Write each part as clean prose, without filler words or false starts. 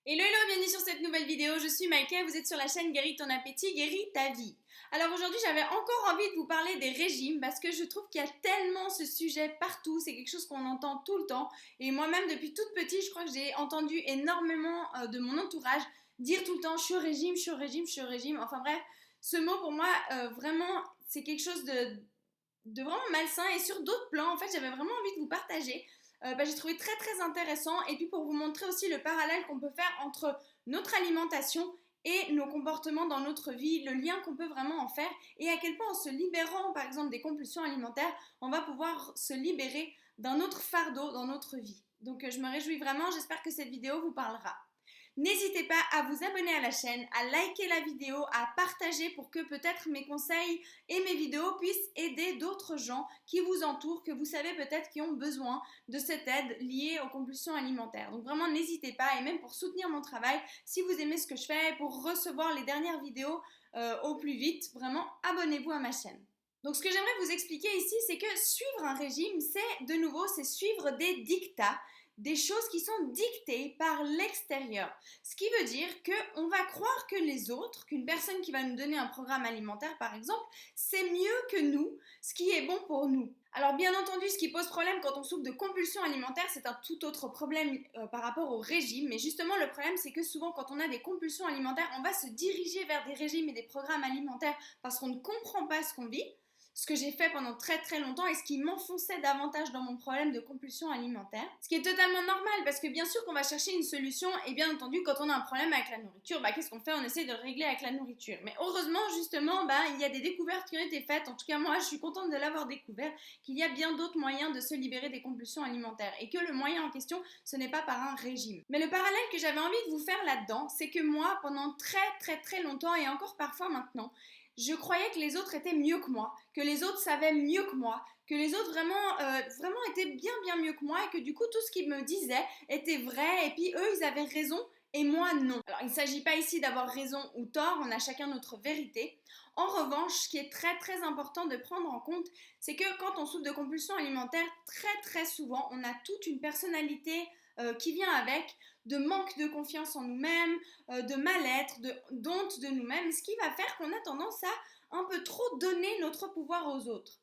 Hello, hello, bienvenue sur cette nouvelle vidéo. Je suis Maïka, vous êtes sur la chaîne Guéris ton appétit, guéris ta vie. Alors aujourd'hui, j'avais encore envie de vous parler des régimes parce que je trouve qu'il y a tellement ce sujet partout. C'est quelque chose qu'on entend tout le temps. Et moi-même, depuis toute petite, je crois que j'ai entendu énormément de mon entourage dire tout le temps je suis au régime, je suis au régime, je suis au régime. Enfin bref, ce mot pour moi, vraiment, c'est quelque chose de vraiment malsain. Et sur d'autres plans, en fait, j'avais vraiment envie de vous partager. J'ai trouvé très très intéressant et puis pour vous montrer aussi le parallèle qu'on peut faire entre notre alimentation et nos comportements dans notre vie, le lien qu'on peut vraiment en faire et à quel point en se libérant par exemple des compulsions alimentaires, on va pouvoir se libérer d'un autre fardeau dans notre vie. Donc je me réjouis vraiment, j'espère que cette vidéo vous parlera. N'hésitez pas à vous abonner à la chaîne, à liker la vidéo, à partager pour que peut-être mes conseils et mes vidéos puissent aider d'autres gens qui vous entourent, que vous savez peut-être qui ont besoin de cette aide liée aux compulsions alimentaires. Donc vraiment n'hésitez pas et même pour soutenir mon travail, si vous aimez ce que je fais, pour recevoir les dernières vidéos au plus vite, vraiment abonnez-vous à ma chaîne. Donc ce que j'aimerais vous expliquer ici, c'est que suivre un régime, c'est suivre des dictats, des choses qui sont dictées par l'extérieur. Ce qui veut dire qu'on va croire que les autres, qu'une personne qui va nous donner un programme alimentaire par exemple, c'est mieux que nous, ce qui est bon pour nous. Alors bien entendu, ce qui pose problème quand on souffre de compulsions alimentaires, c'est un tout autre problème par rapport au régime. Mais justement, le problème, c'est que souvent, quand on a des compulsions alimentaires, on va se diriger vers des régimes et des programmes alimentaires parce qu'on ne comprend pas ce qu'on vit, ce que j'ai fait pendant très très longtemps et ce qui m'enfonçait davantage dans mon problème de compulsion alimentaire. Ce qui est totalement normal parce que bien sûr qu'on va chercher une solution et bien entendu quand on a un problème avec la nourriture, qu'est-ce qu'on fait? On essaie de le régler avec la nourriture. Mais heureusement justement, il y a des découvertes qui ont été faites, en tout cas moi je suis contente de l'avoir découvert, qu'il y a bien d'autres moyens de se libérer des compulsions alimentaires et que le moyen en question, ce n'est pas par un régime. Mais le parallèle que j'avais envie de vous faire là-dedans, c'est que moi pendant très très très longtemps et encore parfois maintenant, je croyais que les autres étaient mieux que moi, que les autres savaient mieux que moi, que les autres vraiment étaient bien bien mieux que moi et que du coup tout ce qu'ils me disaient était vrai et puis eux ils avaient raison et moi non. Alors il ne s'agit pas ici d'avoir raison ou tort, on a chacun notre vérité. En revanche, ce qui est très très important de prendre en compte, c'est que quand on souffre de compulsions alimentaires, très très souvent on a toute une personnalité qui vient avec, de manque de confiance en nous-mêmes, de mal-être, d'honte de nous-mêmes, ce qui va faire qu'on a tendance à un peu trop donner notre pouvoir aux autres.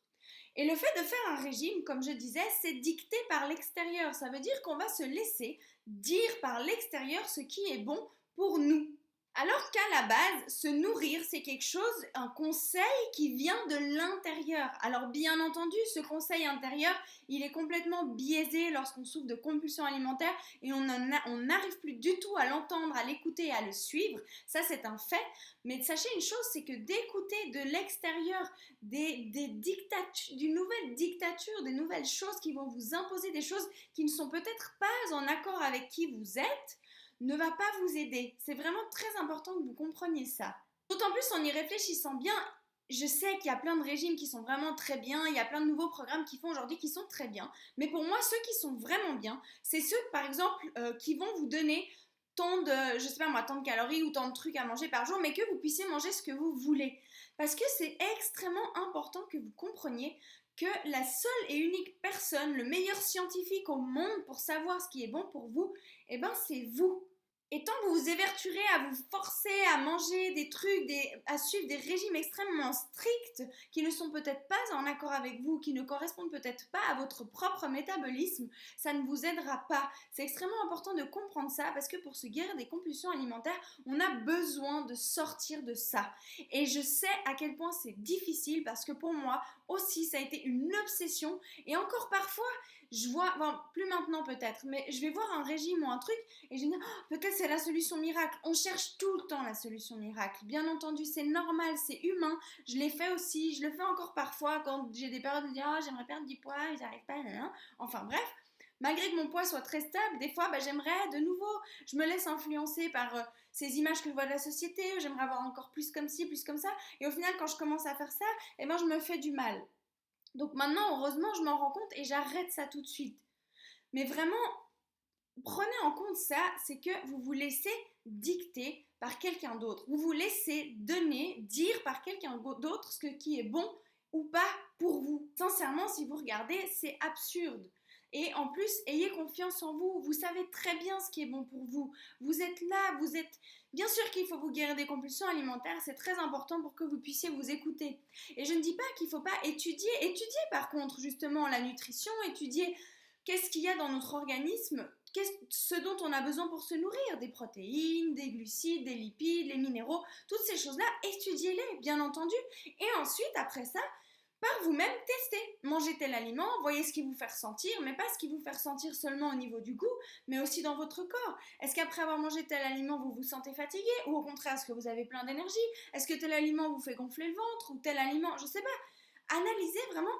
Et le fait de faire un régime, comme je disais, c'est dicté par l'extérieur. Ça veut dire qu'on va se laisser dire par l'extérieur ce qui est bon pour nous. Alors qu'à la base, se nourrir, c'est quelque chose, un conseil qui vient de l'intérieur. Alors bien entendu, ce conseil intérieur, il est complètement biaisé lorsqu'on souffre de compulsions alimentaires et on n'arrive plus du tout à l'entendre, à l'écouter, à le suivre. Ça, c'est un fait. Mais sachez une chose, c'est que d'écouter de l'extérieur d'une nouvelle dictature, des nouvelles choses qui vont vous imposer des choses qui ne sont peut-être pas en accord avec qui vous êtes, ne va pas vous aider. C'est vraiment très important que vous compreniez ça. D'autant plus en y réfléchissant bien, je sais qu'il y a plein de régimes qui sont vraiment très bien, il y a plein de nouveaux programmes qui font aujourd'hui qui sont très bien, mais pour moi, ceux qui sont vraiment bien, c'est ceux, par exemple, qui vont vous donner tant de, je sais pas moi, tant de calories ou tant de trucs à manger par jour, mais que vous puissiez manger ce que vous voulez. Parce que c'est extrêmement important que vous compreniez que la seule et unique personne, le meilleur scientifique au monde pour savoir ce qui est bon pour vous, c'est vous. Et tant que vous vous évertuerez à vous forcer à manger des trucs, à suivre des régimes extrêmement stricts qui ne sont peut-être pas en accord avec vous, qui ne correspondent peut-être pas à votre propre métabolisme, ça ne vous aidera pas. C'est extrêmement important de comprendre ça parce que pour se guérir des compulsions alimentaires, on a besoin de sortir de ça. Et je sais à quel point c'est difficile parce que pour moi aussi, ça a été une obsession et encore parfois, je vois, plus maintenant peut-être, mais je vais voir un régime ou un truc et je me dis, oh, peut-être c'est la solution miracle. On cherche tout le temps la solution miracle. Bien entendu, c'est normal, c'est humain. Je l'ai fait aussi, je le fais encore parfois quand j'ai des périodes de dire, oh, j'aimerais perdre du poids, j'arrive pas, nan. Enfin bref. Malgré que mon poids soit très stable, des fois, j'aimerais de nouveau, je me laisse influencer par ces images que je vois de la société, j'aimerais avoir encore plus comme ci, plus comme ça, et au final, quand je commence à faire ça, je me fais du mal. Donc maintenant, heureusement, je m'en rends compte et j'arrête ça tout de suite. Mais vraiment, prenez en compte ça, c'est que vous vous laissez dicter par quelqu'un d'autre. Vous vous laissez dire par quelqu'un d'autre qui est bon ou pas pour vous. Sincèrement, si vous regardez, c'est absurde. Et en plus, ayez confiance en vous. Vous savez très bien ce qui est bon pour vous. Vous êtes là, vous êtes... Bien sûr qu'il faut vous guérir des compulsions alimentaires, c'est très important pour que vous puissiez vous écouter. Et je ne dis pas qu'il ne faut pas étudier. Étudier par contre justement la nutrition, étudier qu'est-ce qu'il y a dans notre organisme, ce dont on a besoin pour se nourrir, des protéines, des glucides, des lipides, les minéraux, toutes ces choses-là, étudiez-les, bien entendu. Et ensuite, après ça, par vous-même, testez. Mangez tel aliment, voyez ce qui vous fait ressentir, mais pas ce qui vous fait ressentir seulement au niveau du goût, mais aussi dans votre corps. Est-ce qu'après avoir mangé tel aliment, vous vous sentez fatigué, ou au contraire, est-ce que vous avez plein d'énergie? Est-ce que tel aliment vous fait gonfler le ventre, ou tel aliment, je ne sais pas. Analysez vraiment,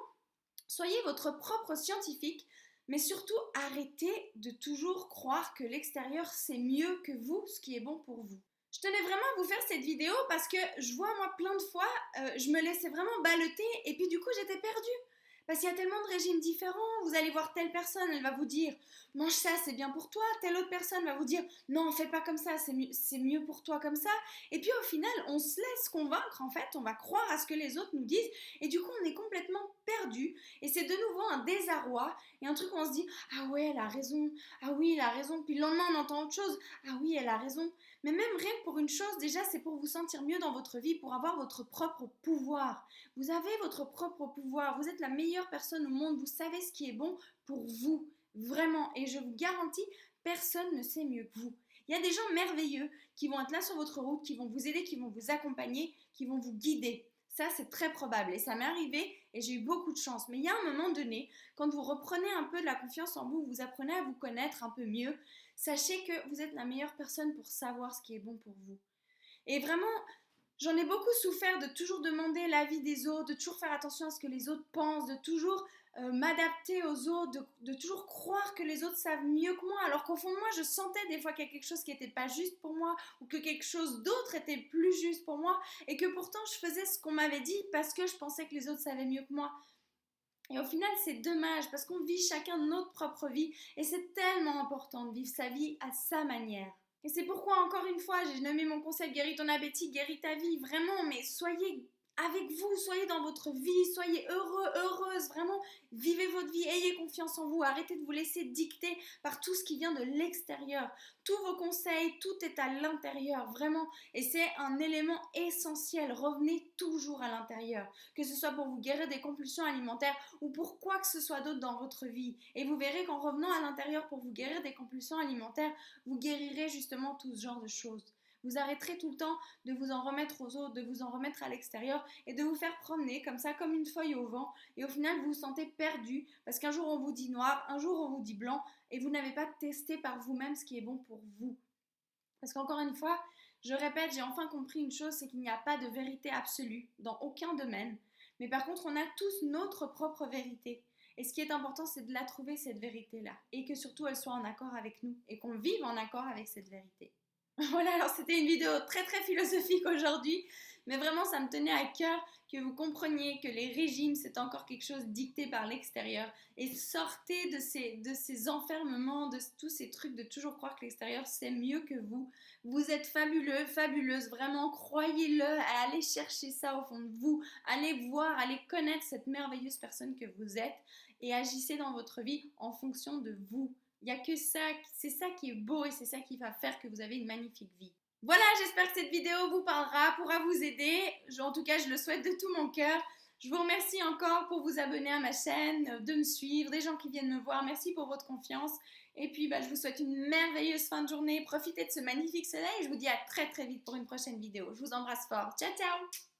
soyez votre propre scientifique, mais surtout arrêtez de toujours croire que l'extérieur c'est mieux que vous, ce qui est bon pour vous. Je tenais vraiment à vous faire cette vidéo parce que je vois moi plein de fois, je me laissais vraiment balloter et puis du coup j'étais perdue. Parce qu'il y a tellement de régimes différents, vous allez voir telle personne, elle va vous dire mange ça, c'est bien pour toi, telle autre personne va vous dire non, fais pas comme ça, c'est mieux pour toi comme ça. Et puis au final, on se laisse convaincre en fait, on va croire à ce que les autres nous disent et du coup on est complètement perdu et c'est de nouveau un désarroi et un truc où on se dit ah ouais, elle a raison, ah oui, elle a raison, puis le lendemain on entend autre chose, ah oui, elle a raison. Mais même rien que pour une chose, déjà c'est pour vous sentir mieux dans votre vie, pour avoir votre propre pouvoir. Vous avez votre propre pouvoir, vous êtes la meilleure personne au monde, vous savez ce qui est bon pour vous, vraiment. Et je vous garantis, personne ne sait mieux que vous. Il y a des gens merveilleux qui vont être là sur votre route, qui vont vous aider, qui vont vous accompagner, qui vont vous guider. Ça, c'est très probable et ça m'est arrivé et j'ai eu beaucoup de chance. Mais il y a un moment donné, quand vous reprenez un peu de la confiance en vous, vous apprenez à vous connaître un peu mieux, sachez que vous êtes la meilleure personne pour savoir ce qui est bon pour vous. Et vraiment, j'en ai beaucoup souffert de toujours demander l'avis des autres, de toujours faire attention à ce que les autres pensent, de toujours m'adapter aux autres, de toujours croire que les autres savent mieux que moi, alors qu'au fond de moi, je sentais des fois qu'il y a quelque chose qui n'était pas juste pour moi, ou que quelque chose d'autre était plus juste pour moi, et que pourtant je faisais ce qu'on m'avait dit parce que je pensais que les autres savaient mieux que moi. Et au final, c'est dommage parce qu'on vit chacun notre propre vie, et c'est tellement important de vivre sa vie à sa manière. Et c'est pourquoi, encore une fois, j'ai nommé mon concept Guéris ton appétit, guéris ta vie, vraiment, mais soyez avec vous, soyez dans votre vie, soyez heureux, heureuse, vraiment, vivez votre vie, ayez confiance en vous, arrêtez de vous laisser dicter par tout ce qui vient de l'extérieur. Tous vos conseils, tout est à l'intérieur, vraiment, et c'est un élément essentiel, revenez toujours à l'intérieur, que ce soit pour vous guérir des compulsions alimentaires ou pour quoi que ce soit d'autre dans votre vie. Et vous verrez qu'en revenant à l'intérieur pour vous guérir des compulsions alimentaires, vous guérirez justement tout ce genre de choses. Vous arrêterez tout le temps de vous en remettre aux autres, de vous en remettre à l'extérieur et de vous faire promener comme ça, comme une feuille au vent. Et au final, vous vous sentez perdu parce qu'un jour on vous dit noir, un jour on vous dit blanc et vous n'avez pas testé par vous-même ce qui est bon pour vous. Parce qu'encore une fois, je répète, j'ai enfin compris une chose, c'est qu'il n'y a pas de vérité absolue dans aucun domaine. Mais par contre, on a tous notre propre vérité. Et ce qui est important, c'est de la trouver, cette vérité-là. Et que surtout, elle soit en accord avec nous. Et qu'on vive en accord avec cette vérité. Voilà, alors c'était une vidéo très très philosophique aujourd'hui, mais vraiment ça me tenait à cœur que vous compreniez que les régimes c'est encore quelque chose dicté par l'extérieur et sortez de ces enfermements, de tous ces trucs de toujours croire que l'extérieur c'est mieux que vous. Vous êtes fabuleux, fabuleuse, vraiment croyez-le, allez chercher ça au fond de vous, allez voir, allez connaître cette merveilleuse personne que vous êtes et agissez dans votre vie en fonction de vous. Il n'y a que ça, c'est ça qui est beau et c'est ça qui va faire que vous avez une magnifique vie. Voilà, j'espère que cette vidéo vous parlera, pourra vous aider. En tout cas, je le souhaite de tout mon cœur. Je vous remercie encore pour vous abonner à ma chaîne, de me suivre, des gens qui viennent me voir. Merci pour votre confiance. Et puis, je vous souhaite une merveilleuse fin de journée. Profitez de ce magnifique soleil et je vous dis à très très vite pour une prochaine vidéo. Je vous embrasse fort. Ciao, ciao!